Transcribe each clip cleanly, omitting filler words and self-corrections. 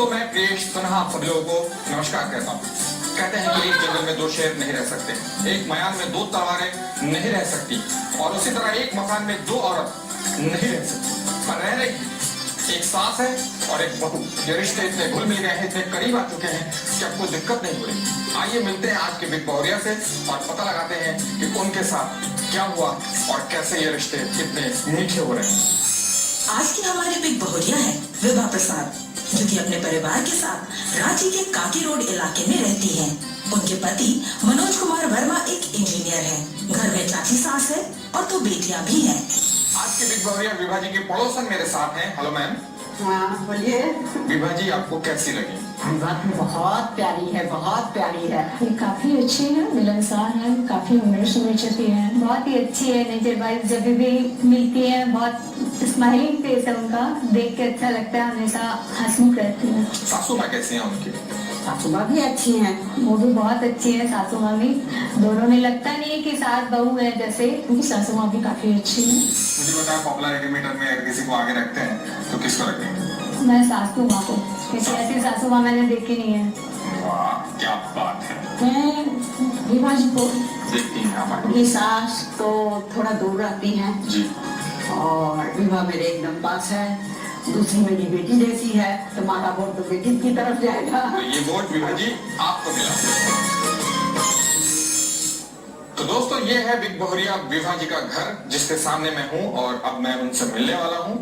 दोस्तों, मैं प्रियेश सिन्हा आप सभी लोगों को नमस्कार कहता हूँ। कहते हैं कि एक जंगल में दो शेर नहीं रह सकते, एक मयान में दो तलवारें नहीं रह सकती, और उसी तरह एक मकान में दो औरत नहीं रह सकती। पर रह रही एक सास है और एक बहू। ये रिश्ते इतने घुल मिल गए हैं, इतने करीब आ चुके हैं कि अब कोई दिक्कत नहीं हो रही। आइए मिलते हैं आज के बिग बहुरिया से और पता लगाते हैं कि उनके साथ क्या हुआ और कैसे ये रिश्ते इतने मीठे हो रहे हैं। आज की हमारे बिग बहुरिया है विभा प्रसाद, जो कि अपने परिवार के साथ रांची के काकी रोड इलाके में रहती हैं। उनके पति मनोज कुमार वर्मा एक इंजीनियर हैं। घर में चाची सास है और दो बेटियां भी हैं। आज के बिग बहुरिया विभा जी के पड़ोसन मेरे साथ हैं। Hello ma'am. हाँ बोलिए। विभा जी आपको कैसी लगी? बात बहुत प्यारी है, बहुत प्यारी है। ये काफी अच्छी है, मिलनसार है, काफी हुनर नेचर की है, बहुत ही अच्छी है। नेचर वाइज जब भी मिलती है बहुत स्माइलिंग फेस है उनका, देख के अच्छा लगता है, हमेशा हंसमुख रहती है। सासू माँ कैसी हैं उनकी? सासू माँ भी अच्छी हैं। वो भी बहुत अच्छी है, सासू माँ भी। दोनों में लगता नहीं है कि सास बहू है जैसे, उनकी सासू माँ भी काफी अच्छी है। मुझे बताया पॉपुलैरिटी मीटर में अगर किसी को आगे रखते हैं तो किसको रखेंगे? मैं सासू माँ को, क्योंकि ऐसी सासू माँ मैंने देखी नहीं है। वाह क्या बात है। मैं विभा जी को देखती हैं हमारी अपनी सास तो थोड़ा दूर रहती हैं जी, और विभा मेरे एकदम पास है। दूसरी मेरी बेटी जैसी है, तो माता वोट तो बेटी की तरफ जाएगा। तो ये वोट विभा जी आपको मिला। तो दोस्तों, ये है बिग बहुरिया विभा जी का घर, जिसके सामने मैं हूँ और अब मैं उनसे मिलने वाला हूँ।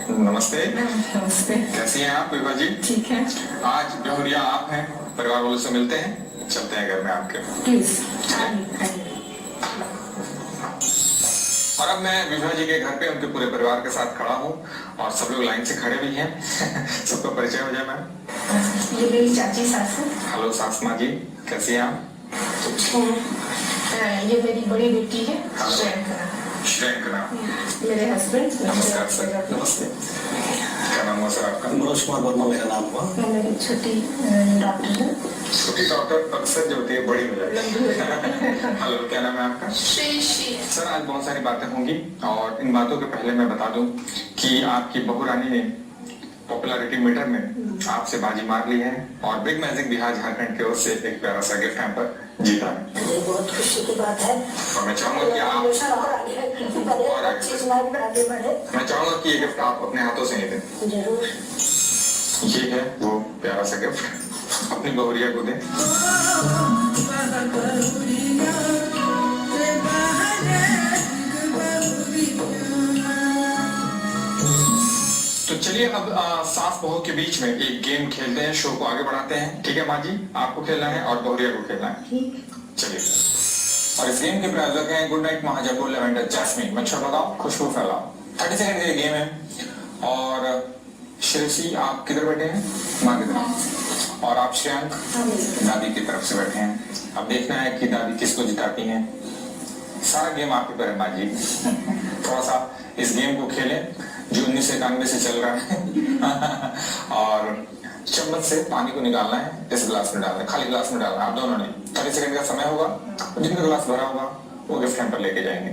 नमस्ते। नमस्ते। कैसी हैं आप विभा जी? ठीक है, आज बहुरिया आप हैं, परिवार वालों से मिलते हैं, चलते हैं घर में आपके। प्लीज। और अब मैं विभा जी के घर पे उनके पूरे परिवार के साथ खड़ा हूँ और सब लोग लाइन से खड़े भी हैं। सबका परिचय हो जाए मैम। ये मेरी चाची सास है। हेलो सास माँ जी, कैसी हैं आप? ये मेरी बड़ी बेटी है श्रेयांकना। मेरे हस्बैंड। नमस्कार सर। नमस्ते। क्या नाम हुआ सर आपका? मनोज कुमार वर्मा मेरा नाम हुआ। मेरी छोटी डॉक्टर है। छोटी डॉक्टर अक्सर जो होती है बड़ी हो जाती है। हेलो, क्या नाम है आपका? सर, आज बहुत सारी बातें होंगी और इन बातों के पहले मैं बता दूं कि आपकी बहू रानी ने पॉपुलैरिटी मीटर में आपसे बाजी मार ली है और बिग मैजिक बिहार झारखंड की ओर से एक प्यारा सा गिफ्ट हैम्पर जीता है। ये बहुत खुशी की बात है। और मैं चाहूंगा कि आप मैं चाहूंगा कि ये गिफ्ट आप अपने हाथों से ही दें। जरूर। ये है वो प्यारा सा गिफ्ट, अपनी बहुरिया को दें। तो चलिए अब सास बहू के बीच में एक गेम खेलते हैं, शो को आगे बढ़ाते हैं। ठीक है माँ जी, आपको खेलना है और बहुरिया को खेलना है। चलिए। और इस गेम के प्रायोजक हैं गुड नाइट महाजयपुर लेवेंडर जैस्मिन। मच्छर भगाओ, खुशबू फैलाओ। 30 सेकंड का गेम है। और श्रेयसी आप किधर बैठे हैं? माँ की तरफ। और आप श्रेयांक दादी की तरफ से बैठे हैं। अब देखना है कि दादी किसको जिताती हैं। सारा गेम आपके पर है माँ जी। थोड़ा सा इस गेम को खेलें जो 1991 से चल रहा है। और चम्मच से पानी को निकालना है, इस गिलास में डालना है, खाली गिलास में डालना है। आप दोनों ने 30 सेकंड का समय होगा, जिनका गिलास भरा होगा वो गिफ्ट हैम्पर लेके जाएंगे।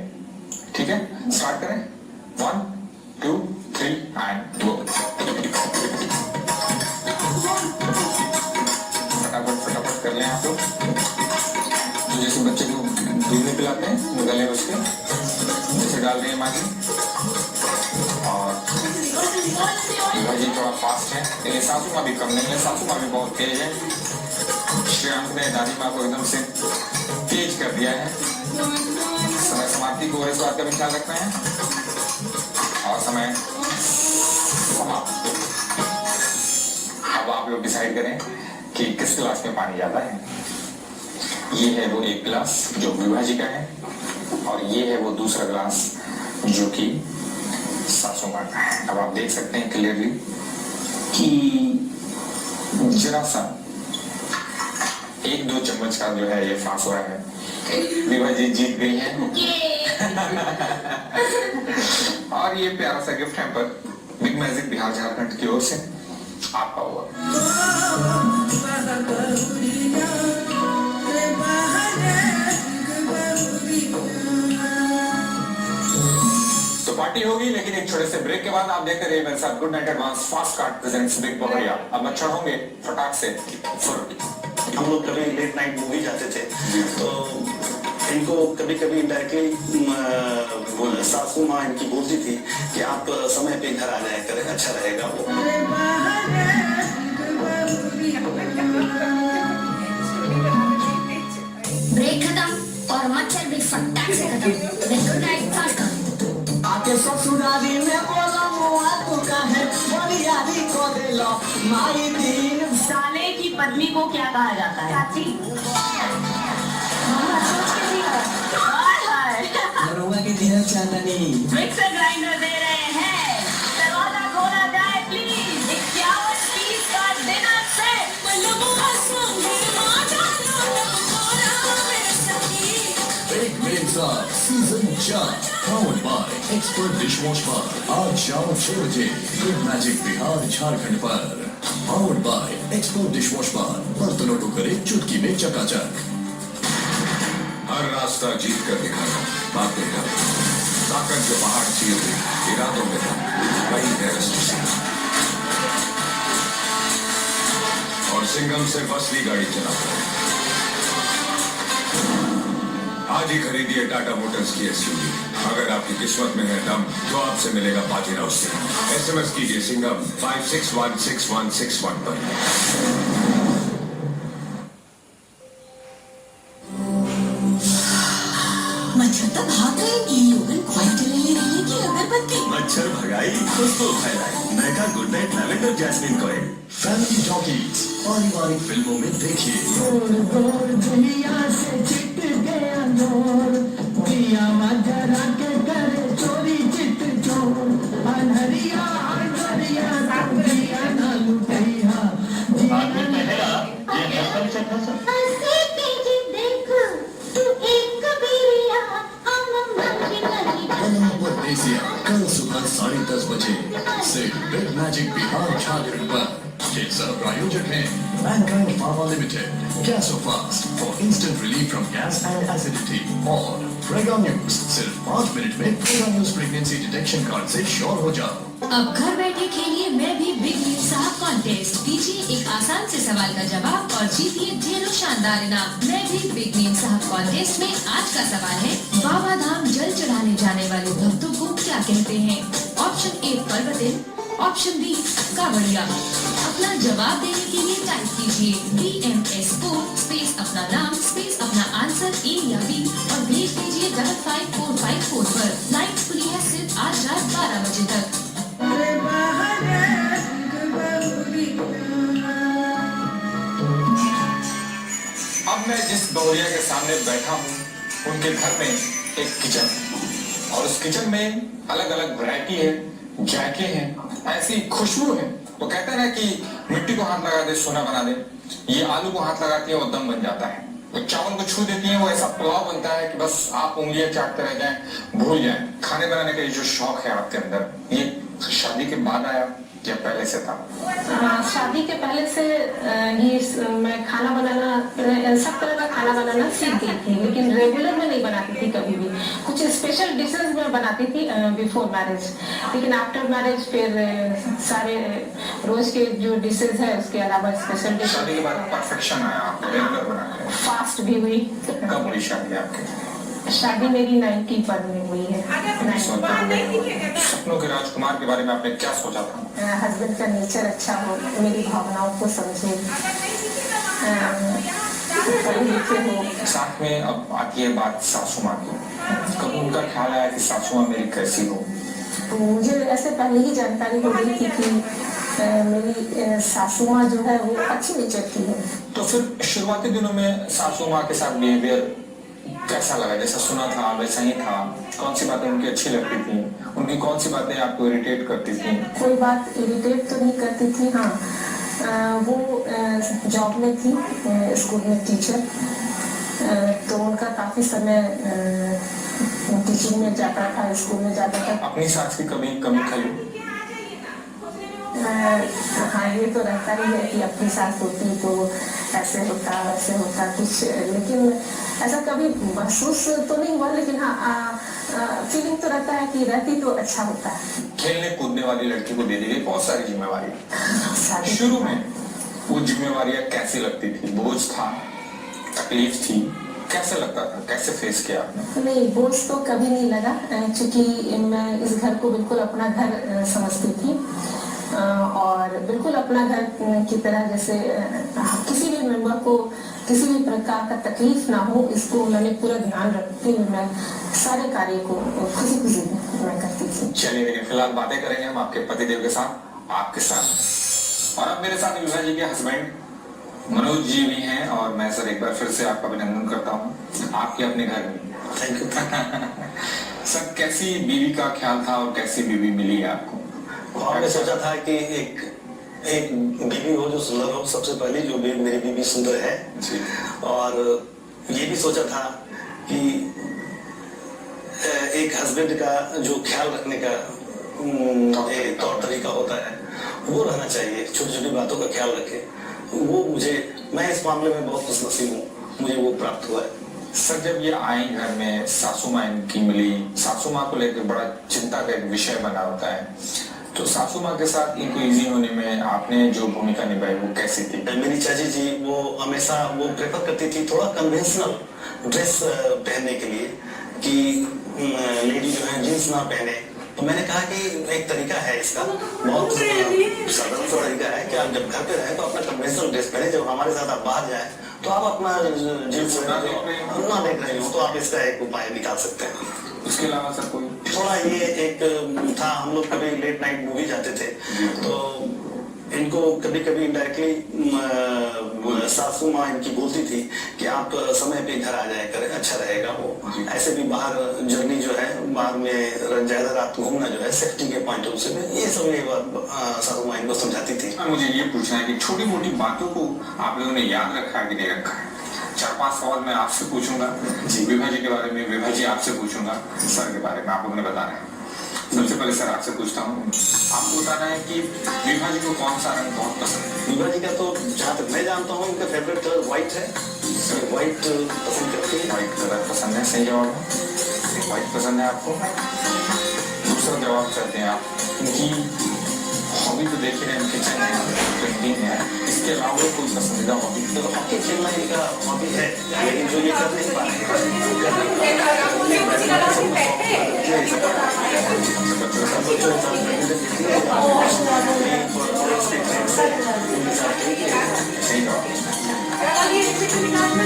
ठीक है, स्टार्ट करें। 1 2 3 एंड गो। फटाफट फटाफट कर लें आप लोग। तो जैसे बच्चे को दूध नहीं पिलाते हैं, गले उसके जैसे डाल रही है माँ जी। और भाजी थोड़ा फास्ट है, लेकिन सासू माँ भी कम नहीं है, सासू माँ भी बहुत तेज है। श्रेयांक ने दादी माँ को एकदम से तेज कर दिया है। समय समाप्ति को इस बात का भी ख्याल रखना है और समय समाप्त। अब आप लोग डिसाइड करें कि किस गिलास में पानी ज्यादा है। ये है वो एक गिलास जो विभा जी का है और ये है वो दूसरा गिलास जो कि सासू माँ का है। अब आप देख सकते हैं क्लियरली कि जरा सा 1-2 चम्मच का जो है ये फासला है। विभा जी जीत गई हैं। और ये प्यारा सा gift hamper big magic Bihar Jharkhand की ओर से आपका हुआ। तो पार्टी होगी, लेकिन एक छोटे से ब्रेक के बाद आप देखते रहिए मेरे साथ Good Knight advance fast card presents big Bahariya. अब मच्छर होंगे फटाक से फुर्र। हम लोग कभी लेट नाइट मूवी जाते थे तो इनको कभी कभी डायरेक्टली सासू माँ इनकी बोलती थी कि आप समय पे घर आ जाया करें, अच्छा रहेगा वो। ब्रेक खत्म और मच्छर भी फटाक से खत्म। Good night fast card. आके ससुराली में बोला मुआ तू कहे बरियारी को दे लो माई दीन। साले की पत्नी को क्या कहा जाता है? चाची मम्मा सोच के भी हाय हाय मरुआ के दिन चांदनी मिक्सर ग्राइंडर दे रहे हैं, दरवाजा खोला जाए प्लीज। 51 पीस का dinner set. Big Wings Up Season 4 powered by Expert Dishwash Bar। आज शाम 6 बजे गुड मैजिक बिहार झारखंड पर। Powered by Expert Dishwash Bar, बर्तनों को करे चुटकी में चकाचक। हर रास्ता जीत कर दिखाना बातें कर, ताकत जो पहाड़ चीर दे, इरादों में था वही है रसूसी। और सिंघम सिर्फ असली गाड़ी चलाता है। आज ही खरीदिए टाटा मोटर्स की एसयूवी। अगर आपकी किस्मत में है दम तो आपसे मिलेगा बाजीराव सिंह। एसएमएस कीजिए सिंघम 56166161 पर। मच्छर तो भाग गए। इन लोगों क्वाइट ले रही की अगरबत्ती। मच्छर भगाई खुशबू फैलाई, नया good night lavender jasmine coil. Family talkies पारिवारिक फिल्मों में देखिए। दुनिया से चिट गया जोर दिया मजरा के करे चोरी चित चोर अनहरिया अनहरिया दिया ना लुटैया आदमी पहला ये हसन से फंसा। हंसी तेजी देख तू एक कबीरिया हम मंगी नहीं। परदेसिया कल सुबह 10:30 बजे से बिग मैजिक बिहार झारखंड पर। ये सब प्रायोजक हैं Mankind Pharma limited, Gasofast for instant relief from gas and acidity, और प्रेगा न्यूज। सिर्फ 5 मिनट में Prega News pregnancy detection card से श्योर हो जाओ। अब घर बैठे खेलिए मैं भी बिग न्यूज साहब कॉन्टेस्ट। दीजिए एक आसान से सवाल का जवाब और जीतिए ढेरों शानदार इनाम। मैं भी बिग न्यूज साहब कॉन्टेस्ट में आज का सवाल है, बाबा धाम जल चढ़ाने जाने वाले भक्तों को क्या कहते हैं? ऑप्शन ए पर्वतिन, ऑप्शन बी कांवड़िया। अपना जवाब देने के लिए टाइप कीजिए DMS कोड स्पेस अपना नाम स्पेस अपना आंसर ए या बी और भेज दीजिए 55454 पर। लाइन खुली है सिर्फ आज रात 12 बजे तक। अब मैं जिस बहुरिया के सामने बैठा हूँ उनके घर में एक किचन है और उस किचन में अलग अलग वैरायटी है, जायके हैं, ऐसी खुशबू है। वो कहते हैं ना कि मिट्टी को हाथ लगा दे सोना बना दे। ये आलू को हाथ लगाती है वो दम बन जाता है। वो चावल को छू देती है वो ऐसा पुलाव बनता है कि बस आप उंगलियां चाटते रह जाएं, भूल जाएं। खाने बनाने का ये जो शौक है आपके अंदर, ये शादी के बाद आया या पहले से था? शादी के पहले से ही मैं खाना बनाना, सब तरह का खाना बनाना सीख गई थी, लेकिन रेगुलर में नहीं बनाती थी कभी भी। कुछ स्पेशल डिशेस में बनाती थी बिफोर मैरिज, लेकिन आफ्टर मैरिज फिर सारे रोज के जो डिशेस है उसके अलावा स्पेशल डिश। शादी के बाद परफेक्शन आया आपको रेगुलर बनाने में? फास्ट भी हुई। कब हुई शादी आपकी? शादी मेरी 90 पर में हुई है। सपनों के राजकुमार के बारे में आपने क्या सोचा था? हस्बैंड का नेचर अच्छा हो, मेरी भावनाओं को समझे, पढ़े लिखे हो। साथ में अब आती है बात सासू माँ की। कब उनका ख्याल आया कि सासू माँ मेरी कैसी हो? तो मुझे ऐसे पहले ही जानकारी हो गई थी कि मेरी सासू माँ जो है वो अच्छी नेचर की है। तो फिर शुरुआती दिनों में सासू माँ के साथ बिहेवियर कैसा लगा? जैसा सुना था वैसा ही था? कौन सी बातें उनकी अच्छी लगती थी? उनकी कौन सी बातें आपको इरिटेट करती थी? कोई बात इरिटेट तो नहीं करती थी। हाँ, वो जॉब में थी, स्कूल में टीचर, तो उनका काफी समय टीचिंग में जाता था, स्कूल में जाता था। अपनी सास की कभी कमी खाई? हाँ, ये तो रहता ही है कि अपनी सास होती तो ऐसे होता वैसे होता कुछ, लेकिन ऐसा कभी महसूस तो नहीं हुआ। लेकिन हाँ, फीलिंग तो रहता है कि रहती तो अच्छा होता है। खेलने कूदने वाली लड़की को दे दी गई बहुत सारी जिम्मेवारी। शादी शुरू में वो जिम्मेवारियां कैसी लगती थी? बोझ था, तकलीफ थी, कैसे लगता था, कैसे फेस किया आपने? नहीं, बोझ तो कभी नहीं लगा, क्योंकि मैं इस घर को बिल्कुल अपना घर समझती थी और बिल्कुल अपना घर की तरह, जैसे किसी भी मेंबर को किसी भी प्रकार का तकलीफ ना हो, इसको मैंने पूरा ध्यान रखते हुए मैं सारे कार्य को खुशी खुशी मैं करती थी। चलिए, लेकिन फिलहाल बातें करेंगे हम आपके पतिदेव के साथ, आपके साथ। और अब मेरे साथ विभा जी के हस्बैंड मनोज जी भी हैं और मैं सर एक बार फिर से आपका अभिनंदन करता हूँ आपके अपने घर में। Thank you. सर, कैसी बीवी का ख्याल था और कैसी बीवी मिली आपको? हमने सोचा था कि एक बीवी हो जो सुंदर हो, सबसे पहले जो मेरी बीवी सुंदर है जी। और ये भी सोचा था कि एक हस्बैंड का जो ख्याल रखने का एक तौर तरीका होता है वो रहना चाहिए, छोटी छोटी बातों का ख्याल रखे। वो मैं इस मामले में बहुत खुशनसीब हूँ, मुझे वो प्राप्त हुआ है। सर, जब ये आई घर में सासू माँ इनकी मिली, सासू माँ को लेकर बड़ा चिंता का एक विषय बना होता है, तो सासू माँ के साथ इनको इजी होने में आपने जो भूमिका निभाई वो कैसी थी? मेरी चाची जी वो हमेशा वो प्रेफर करती थी थोड़ा कन्वेंशनल ड्रेस पहनने के लिए, कि लेडी जो है जींस ना पहने। तो मैंने कहा कि एक तरीका है इसका, बहुत साधारण सा तरीका है कि आप जब घर पे रहे तो अपना कन्वेंशनल ड्रेस पहने, जब हमारे साथ आप बाहर जाए तो आप अपना जींस ना देख रहे हो तो आप इसका एक उपाय निकाल सकते हैं। उसके अलावा सर कोई? थोड़ा ये एक था, हम लोग कभी लेट नाइट मूवी जाते थे तो इनको कभी कभी डायरेक्टली सासू माँ इनकी बोलती थी कि आप समय पे घर आ जाया करें, अच्छा रहेगा। वो ऐसे भी बाहर जर्नी जो है, बाहर में ज्यादा रात घूमना जो है सेफ्टी के पॉइंट ऑफ से ये सब ये बात सासू माँ इनको समझाती थी। मुझे ये पूछना है कि छोटी मोटी बातों को आप लोगों ने याद रखा है कि नहीं रखा है? 4-5 सवाल मैं आपसे पूछूंगा जी, विभा जी के बारे में, विभा जी आपसे पूछूंगा, सर के बारे में आप लोगों ने बताना है। सबसे पहले सर आपसे पूछता हूँ, आपको बताना है कि विभा जी को कौन सा रंग बहुत पसंद है? विभा जी का तो जहाँ तक मैं जानता हूँ उनका फेवरेट कलर व्हाइट है, व्हाइट पसंद करती है। व्हाइट कलर पसंद है, सही जवाब है। व्हाइट पसंद है आपको। दूसरा जवाब करते हैं आप, इनकी हॉबी तो देख रहे हैं, किचन है, पेंटिंग है, इसके अलावा कोई पसंदीदा हॉबी? हॉकी खेलना इनका हॉबी है, लेकिन जो ये कर नहीं पा रहे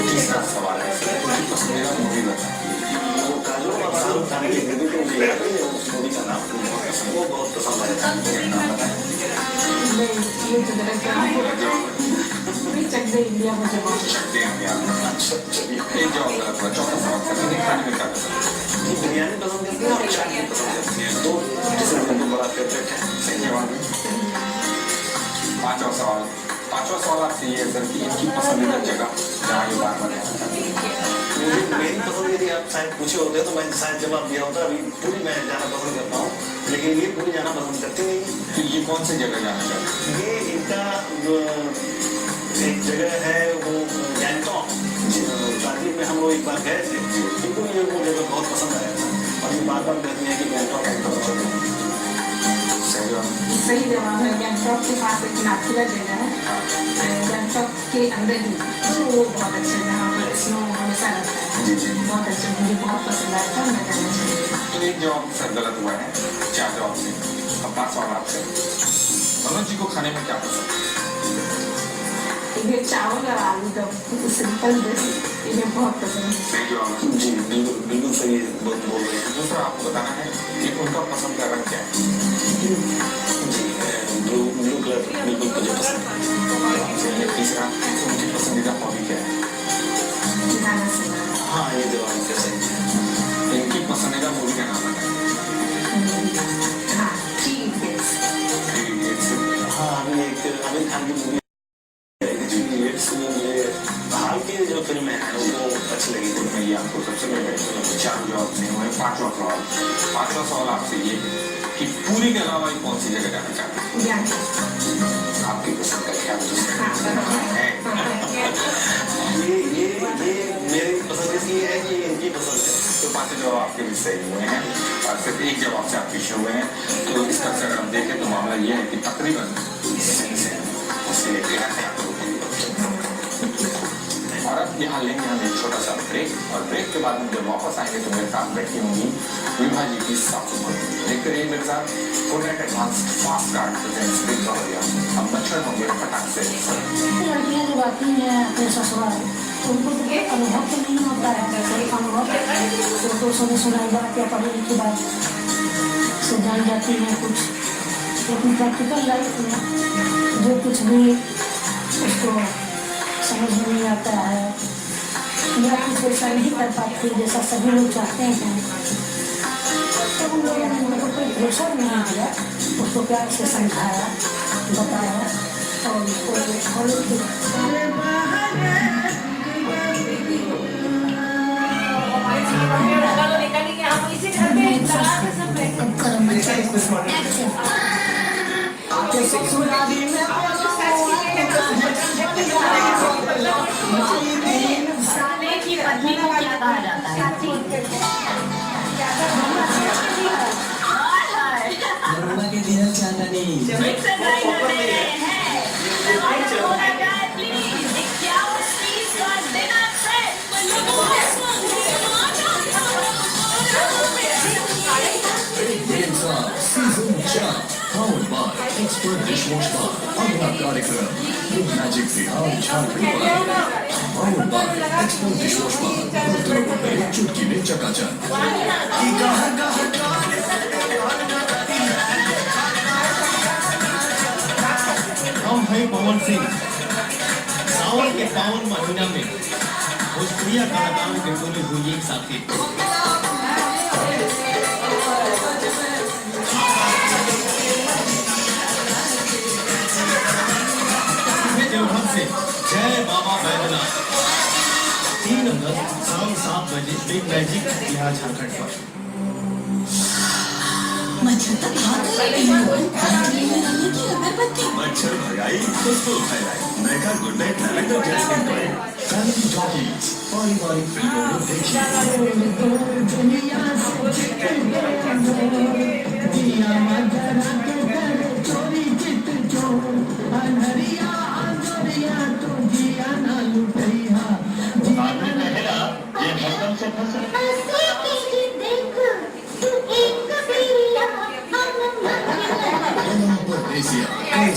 तीसरा सवाल है, उनकी पसंदीदा मूवी बताएं। वो काजोल और शाहरुख खान की मूवी को मुझे याद है, उस मूवी का नाम वो बहुत पसंद है। चक दे इंडिया मुझे बहुत चकते हैं यार। अच्छा, चलिए एक जवाब गलत हुआ। चौथा सवाल करते हैं, खाने में क्या पसंद है? बिरयानी पसंद करती है और चाय भी पसंद करती है, दो जिसमें उनको बड़ा फेवरेट है। सही जवाब है। पांचवा सवाल आपसे ये है सर कि इनकी पसंदीदा जगह जहाँ ये बार बार मुझे मेरी पसंद यदि आप शायद पूछे होते तो मैं शायद जवाब दिया होता। अभी पूरी मैं जाना पसंद करता हूँ, लेकिन ये पूरी जाना पसंद करती नहीं है। तो ये कौन सी जगह जाना चाहते हैं? ये इनका एक जगह है वो गैंगटॉक, दार्जिलिंग में हम लोग एक बार गए थे, इनको ये वो जगह बहुत पसंद आया था और ये बार बार कहती है कि गैंगटॉक। सही जवाब है। गैंगटॉक के पास एक नाथुला जगह है, गैंगटॉक के अंदर ही, तो वो बहुत अच्छा है, वहाँ पर स्नो हमेशा रहता है, बहुत अच्छा, मुझे बहुत पसंद आया था, मैं कहना चाहूँगी। तो एक जवाब सर गलत हुआ है 4 जवाब से। अब 5 सवाल आपसे, मनोज जी को खाने में क्या पसंद है? ये चावल और आलू का सिंपल डिश इन्हें बहुत पसंद है। सही जवाब है। जी बिल्कुल सही बोल रहे हैं। दूसरा आपको बताना है कि उनका पसंद का रंग क्या है? जी ब्लू कलर बिल्कुल मुझे पसंद है। तीसरा, उनकी पसंदीदा हॉबी क्या है? गाना सुनना। हाँ, ये जवाब कैसे है। इनकी पसंदीदा मूवी का नाम बताएं। हाँ, थ्री इडियट्स। हाँ, अभी एक आमिर खान की मूवी मुझे हाल की जो फिल्म है वो अच्छी लगी थी। मैं ये आपको सबसे पहले 4 जवाब नहीं हुए। 5वां सवाल आपसे ये कि पूरी के अलावा कौन सी जगह जाना चाहते हैं? आपकी पसंद का ख्याल ये मेरी पसंद इसलिए है कि इनकी पसंद है, तो तो 5 जवाब आपके भी सही हुए हैं और सिर्फ एक जवाब से आप पीछे हुए हैं। तो इसका अगर हम देखें तो मामला ये है कि तकरीबन सही से उससे और अब यहाँ लेंगे हम एक छोटा सा ब्रेक और ब्रेक के बाद हम जब वापस आएंगे तो मेरे साथ बैठी होंगी विभा जी की सासू माँ। देखते रहिए मेरे साथ कोनेट advance fast card presents big Bahariya. अब मच्छर होंगे फटाक से। लड़कियां जब आती हैं अपने ससुराल उनको तो कोई अनुभव तो नहीं होता है, कोई अनुभव तो सुनाई बात या पढ़ी लिखी बात से जान जाती हैं कुछ, लेकिन प्रैक्टिकल लाइफ में जो कुछ भी उसको समझ में नहीं आता है या कुछ ऐसा नहीं कर पाती जैसा सभी लोग चाहते हैं, तो हम लोगों ने उनको कोई प्रेशर नहीं दिया, उसको प्यार से समझाया, बताया और उसको फॉलो किया। साले की पत्नी को क्या कहा जाता है? के दिन चांदनी season 4 powered by Expert Dishwash Bar। अगला कार्यक्रम बिग मैजिक बिहार झारखंड पर powered by Expert Dishwash Bar। बर्तनों को पहले चुटकी में चकाचक। हम है पवन सिंह। सावन के पावन महीना में भोजपुरिया कलाकारों के टोली हुई एक साथी से जय बाबा बैद्यनाथ 3 अगस्त शाम 7 बजे बिग मैजिक बिहार झारखंड पर। मच्छर भगाई खुशबू फैलाई mega good night lavender jasmine oil. Family talkies पारिवारिक फिल्मों में कल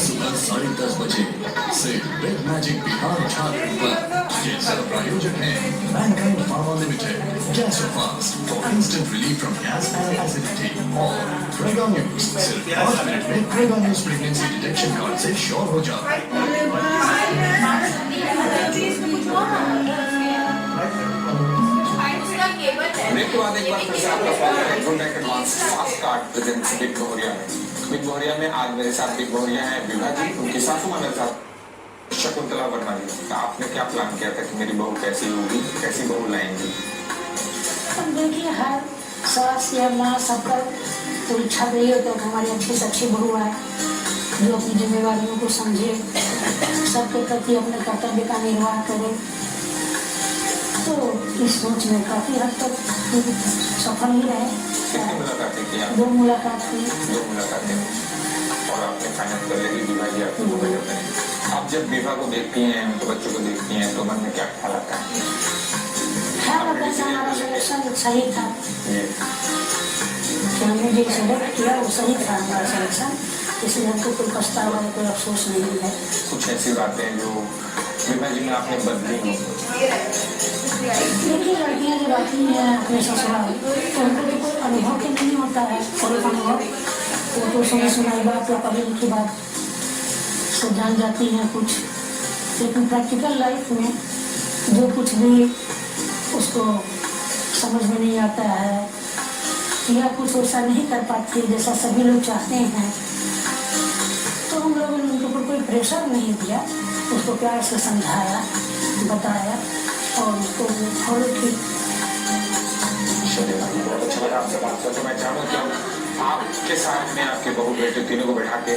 सुबह 10:30 बजे से बिग मैजिक बिहार झारखंड पर। ये सब प्रायोजक हैं Mankind Pharma limited, gas fast for instant relief from gas and acidity और प्रेगा न्यूज। सिर्फ 5 मिनट में Prega News pregnancy detection card से श्योर हो जाए। ब्रेक के बाद एक बार फिर से आपका स्वागत है कोनेट advance fast card presents big Bahariya में। बिग बहरिया में आज मेरे साथ बिग बहरिया है विभा जी, उनकी सासू माँ मेरे साथ शकुंतला वर्मा जी। तो आपने क्या प्लान किया था कि मेरी बहू कैसी होगी, कैसी बहू लाएंगी? देखिए हर सास या माँ सबका तो इच्छा रही होती है कि हमारी अच्छी से अच्छी बहू आए जो अपनी जिम्मेवारियों को समझे, सबके प्रति अपने कर्तव्य का निर्वाह करे। तो इस सोच में काफी हद तक सफल ही रहे। कितनी मुलाकातें की आप? 2 मुलाकात की। 2 मुलाकातें और आपने फाइनल कर लिया कि विभा जी आपको बहू करें। आप जब विभा को देखती हैं, उनके बच्चों को देखती हैं तो मन में क्या ख्याल आता है? हमारा सिलेक्शन सही था, हमने जो सेलेक्ट किया वो सही था हमारा सिलेक्शन, इसलिए हमको कोई पछतावा या कोई अफसोस नहीं है। कुछ ऐसी बातें जो विभा जी में आपने बदली हो? देखिए लड़कियां जब आती हैं अपने ससुराल तो उनको तो कोई अनुभव तो नहीं होता है, कोई अनुभव तो सुनाई बात या पढ़ी लिखी बात से जान जाती हैं कुछ, लेकिन प्रैक्टिकल लाइफ में जो कुछ भी उसको समझ में नहीं आता है या कुछ ऐसा नहीं कर पाती जैसा सभी लोग चाहते हैं, तो हम लोगों ने उनके ऊपर कोई प्रेशर नहीं दिया, उसको प्यार से समझाया, बताया और उसको फॉलो किया। बहुत अच्छा लगा आपसे बात करके। मैं चाहूँ कि आपके साथ में आपके बहू बेटे तीनों को बैठा के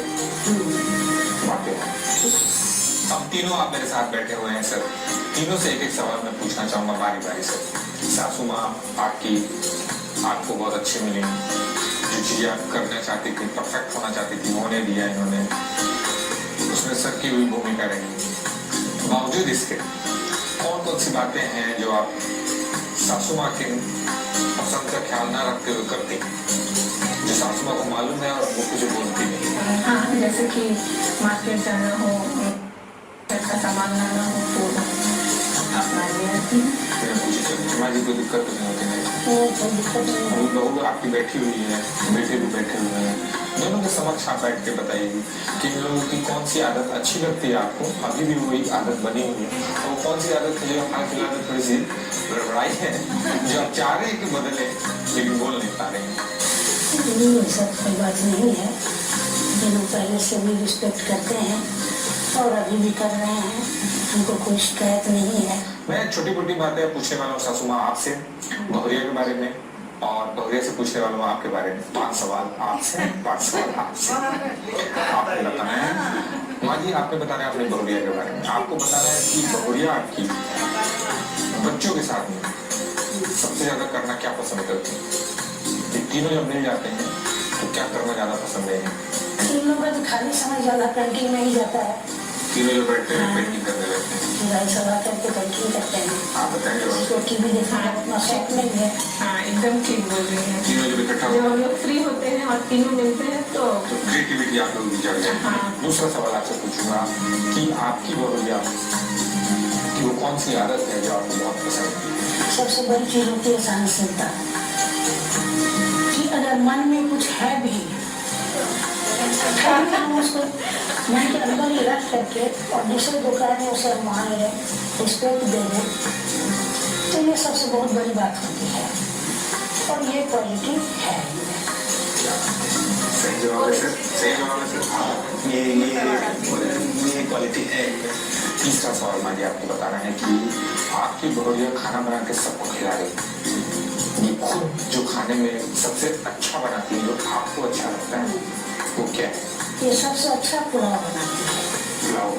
बातें अब तीनों आप मेरे साथ बैठे हुए हैं सर। तीनों से एक एक सवाल मैं पूछना चाहूंगा बारी बारी से। सासू माँ आपको बहुत अच्छी मिली, जो चीजें आप करना चाहती थी, परफेक्ट होना चाहती थी, होने दिया इन्होंने, उसमें सबकी हुई भूमिका रही। बावजूद इसके कौन कौन सी बातें हैं जो आप सासू माँ के पसंद का ख्याल ना रखते हुए करती, जो सासू माँ को मालूम है और वो कुछ बोलती नहीं? हाँ, जैसे कि मार्केट जाना हो, घर का सामान लाना हो तो अपना ले आती हूँ। माँ जी कोई दिक्कत तो नहीं होती है? कोई दिक्कत नहीं है। अभी बहू आपकी बैठी हुई है, बेटे भी बैठे हुए हैं, दोनों के समक्ष आप बैठ के बताइए कि इन लोगों की कौन सी आदत अच्छी लगती है आपको, अभी भी वही आदत बनी हुई है, और कौन सी आदत है जो हाल फिलहाल में थोड़ी सी गड़बड़ाई है, जो आप चाह रहे हैं कि बदले लेकिन बोल नहीं पा रहे हैं? नहीं, ऐसा कोई बात नहीं है। दोनों पहले से भी रिस्पेक्ट करते हैं और अभी भी कर रहे हैं, हमको कोई शिकायत नहीं है। मैं छोटी मोटी बातें पूछने वाला हूँ सासू माँ आपसे, बहुरिया के बारे में, और बहुरिया से पूछने वाला हूँ आपके बारे में। 5 सवाल आपसे, 5 सवाल आपसे, आपने बताना है। माँ जी आपने बताना है अपने बहुरिया के बारे में, आपको बताना है कि बहुरिया आपकी बच्चों के साथ में सबसे ज्यादा करना क्या पसंद करती है? तीनों जब मिल जाते हैं तो क्या करना ज्यादा पसंद है? तीनों का तो खाली समय ज्यादा पेंटिंग में ही जाता है। तीनों जो बैठते हैं पेंटिंग करने लगते हैं, गाय सवा करके पेंटिंग करते हैं। आप बताएंगे? तो टीवी देखना उतना शौक नहीं है। हाँ, एकदम ठीक बोल रही हैं। तीनों जब इकट्ठा जब हम लोग फ्री होते हैं और तीनों मिलते हैं तो क्रिएटिविटी आप लोग भी जाग जाती है। दूसरा सवाल आपसे पूछूंगा कि आपकी बहुरिया की वो कौन सी आदत है जो आपको बहुत पसंद है? सबसे बड़ी चीज होती है सहनशीलता, कि अगर मन में कुछ है भी हम उसको मन के अंदर ही रख करके और दूसरे दुकान में उसे मान ले, रिस्पेक्ट दे दे, तो ये सबसे बहुत बड़ी बात होती है और ये क्वालिटी है। सही जवाब है सर, सही जवाब है सर। हाँ, ये क्वालिटी है। तीसरा सवाल माँ जी आपको बताना है कि आपकी बहुरिया खाना बना के सबको खिला रही, ये खुद जो खाने में सबसे अच्छा बनाती है, जो आपको अच्छा लगता है, वो क्या है? ये सबसे अच्छा पुलाव बनाती है। पुलाव।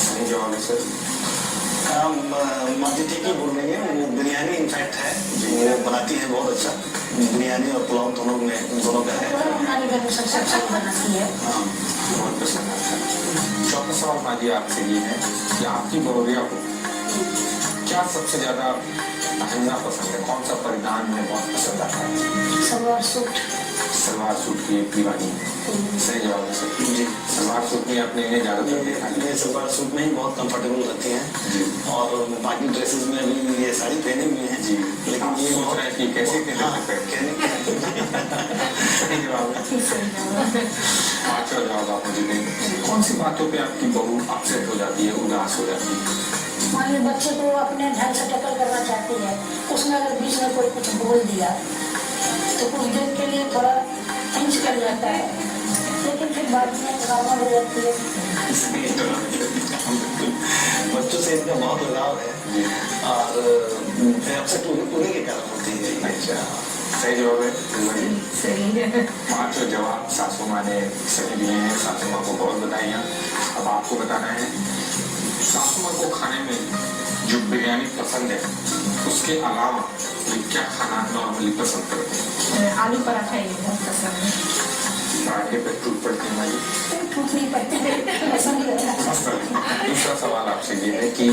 सही जवाब है सर। माँ जी ठीक ही बोल रही है, वो बिरयानी इनफैक्ट है जो वो बनाती है बहुत अच्छा। बिरयानी और पुलाव दोनों का है। हमारी घर में सबसे अच्छा बनाती है। हाँ, बहुत पसंद आता है। चौथा सवाल माँ जी आपसे ये है कि आपकी बहुरिया को क्या सबसे ज्यादा पहनना पसंद है, कौन सा परिधान में बहुत पसंद आता है? सलवार सूट। सलवार सूट की एक दीवानी। सही जवाब है सर जी। सलवार सूट में आपने इन्हें ज्यादातर देखा है? ये सलवार सूट में ही बहुत कंफर्टेबल रहती हैं और बाकी ड्रेसेस में भी ये साड़ी पहने हुए हैं जी, लेकिन ये सोच रहे हैं कि कैसे सही जवाब है। पांचवा जवाब आप मुझे दें, कौन सी बातों पे आपकी बहू अपसेट हो जाती है, उदास हो जाती है? मान ली बच्चे को अपने ढंग से टक्कर करना चाहती है, उसमें अगर बीच में कोई कुछ बोल दिया तो कुछ देर के लिए थोड़ा इंच कर जाता है, लेकिन फिर बाद में नॉर्मल हो जाती है। बच्चों से इनका बहुत लगाव है और अपसेट उन्हीं के कारण होती है। अच्छा, सही जवाब है। सही है। पांचों जवाब सासू माँ ने सही दिए हैं, सासू माँ को बहुत बधाइयाँ। अब आपको बताना है सासू माँ को खाने में जो बिरयानी पसंद है उसके अलावा ये क्या खाना नॉर्मली पसंद करते हैं? आलू पराठा ये बहुत पसंद है। पराठे पे टूट पड़ती है माँ जी? टूट नहीं पड़ते, पसंद ही है। दूसरा सवाल आपसे ये है कि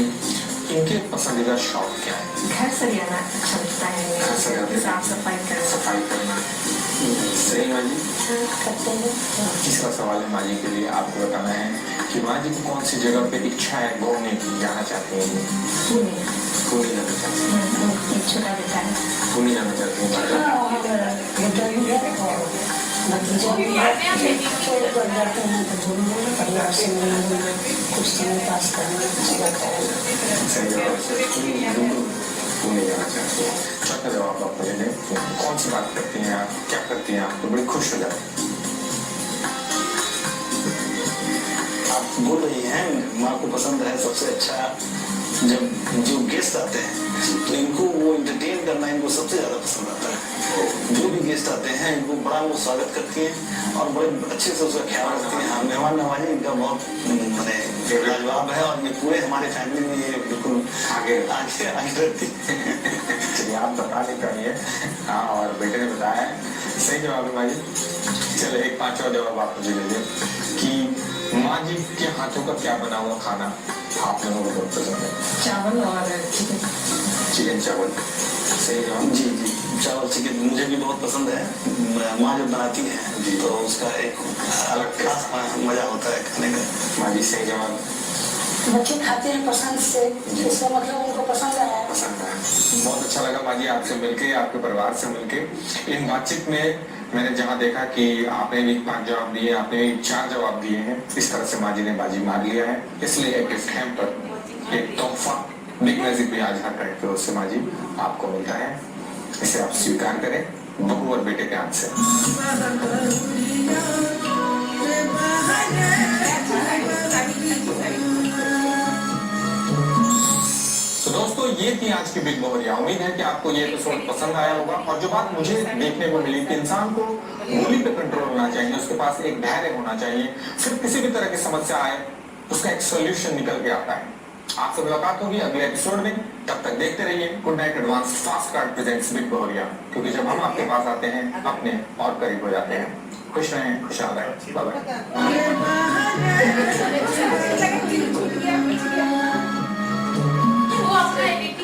इनके पसंदीदा शौक क्या है? घर सरियाना अच्छा लगता घर सरियाना। है, साफ सफाई करना। सफाई करना। सही माँ जी। करते हैं। तीसरा सवाल है माँ जी के लिए, आपको बताना है कि माँ जी को कौन सी जगह पे इच्छा है घूमने की, जाना चाहती हैं? पुणे। पुणे जाना चाहती हैं? एक छोटा बेटा है। पुणे जाना चाहती हैं माँ जी? बेटा भी है और भतीजा भी है, छोड़ कर जाते हैं तो घूमने परिवार से मिलने, कुछ समय पास करना अच्छा लगता है। सही जवाब है। पुणे जाना चाहती हैं। चौथा जवाब आप मुझे दें, कौन सी बात करती हैं आप, क्या करती हैं आप तो बड़ी खुश हो जाती हैं? आप बोल रही हैं माँ को पसंद है सबसे अच्छा जब जो गेस्ट आते हैं तो इनको वो एंटरटेन करना इनको सबसे ज्यादा पसंद आता है। जो भी गेस्ट आते हैं इनको बड़ा वो स्वागत करती हैं और बड़े अच्छे से उसका ख्याल रखती हैं। मेहमान नवाजी इनका बहुत मैंने लाजवाब है, और ये पूरे हमारे फैमिली में ये बिल्कुल आगे आगे आगे रहती है। चलिए आप बता नहीं पाइए। हाँ, और बेटे ने बताया है, सही जवाब है माँ जी। चलिए एक पांचवा जवाब आप मुझे दे दें कि माँ जी के हाथों का क्या बना हुआ खाना आप लोगों को बहुत पसंद है? चावल और चिकन। चिकन चावल, सही जवाब। जी जी, चावल चिकन मुझे भी बहुत पसंद है। माँ जब बनाती है तो उसका एक अलग खास मजा होता है खाने का। माँ जी सही जवाब। बच्चे खाते हैं पसंद से, इसका मतलब उनको पसंद आया। पसंद है। बहुत अच्छा लगा माँ जी आपसे मिलके, आपके परिवार से मिलके। इन बातचीत में मैंने जहाँ देखा कि आपने भी 5 जवाब दिए, आपने भी 4 जवाब दिए हैं, इस तरह से माँ जी ने बाजी मार लिया है। इसलिए एक गिफ्ट हैम्पर, एक तोहफा बिग मैजिक बिहार झारखंड की ओर से माँ जी आपको मिलता है। इसे आप स्वीकार करें बहू और बेटे के हाथ से। तो दोस्तों ये थी आज की बिग बोहरिया। उम्मीद है कि आपको ये एपिसोड पसंद आया होगा। और जो बात मुझे देखने को मिली कि इंसान को बोली पे कंट्रोल होना चाहिए, उसके पास एक धैर्य होना चाहिए। फिर किसी भी तरह की समस्या आए उसका एक सोल्यूशन निकल के आता है। आपसे मुलाकात होगी अगले एपिसोड में। तब तक देखते रहिए good Knight advance fast card presents big Bohariya, क्योंकि जब हम आपके पास आते हैं अपने और करीब हो जाते हैं। खुश रहें, खुशहाल रहें। Bye bye.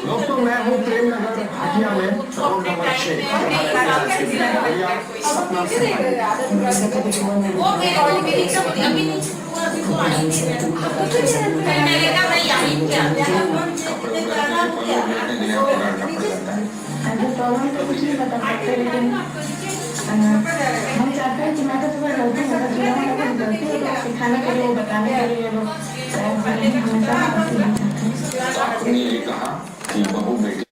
दोस्तों मैं हूँ प्रेम नगर भाटिया में रोड नंबर 6 सपना प्रॉब्लम तो कुछ नहीं बता सकते, लेकिन हम चाहते हैं कि मैं तो तुम्हें गलती सिखाने के लिए, वो बताने के लिए वो आपने ये कहा कि बहू बेटी